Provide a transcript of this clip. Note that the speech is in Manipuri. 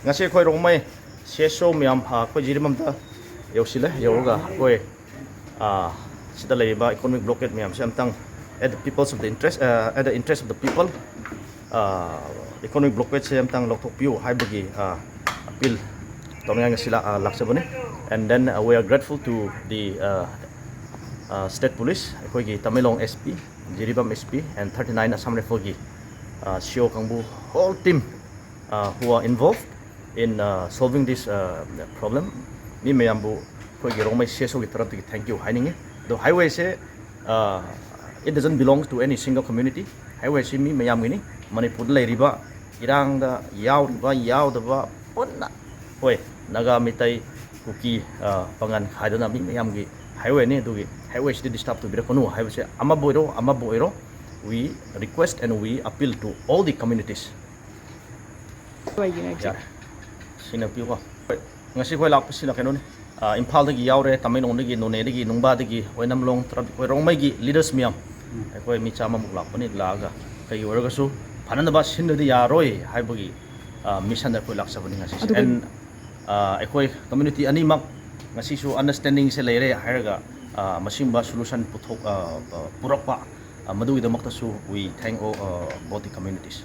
ngasi khoi rongmei seso myam khoi jirimamta yausile yawoga khoi sida leiba economic blockade myam samtang at the people's of the interest at the interest of the people economic blockade samtang lokthok piu haibagi appeal tongyang sila laksabone. And then we are grateful to the state police khoi gi Tamilong SP Jiribam SP and 39 Assam Rifle gi Shio Kangbu whole team who are involved in solving this problem. Mi mayambu khoi gi rongmei seso gi tarap gi thank you haining. The highway say it doesn't belong to any single community. Highway say mi mayam gi ni Manipur lai riba irang da yaw da ba punna hoi naga mitai kuki pangan khaidana mi mayam gi highway ni du gi highway should disturb to birakonu highway say amaboiro we request and we appeal to all the communities. Sina piwa ngasi khoi lak pasina kanoni Imphal dagi yaure Tamilong dagi None dagi Nungba dagi Wainamlong khoi rongmei gi leaders miyam khoi mi chama muk lak pani laga kai oraga su phananaba sinodi yaroi haibagi mission da khoi lak sabani ngasi. And khoi community ani mak ngasi su understanding se leire hairaga masimba solution puthok purakpa madugi damakta su we thank all both the communities.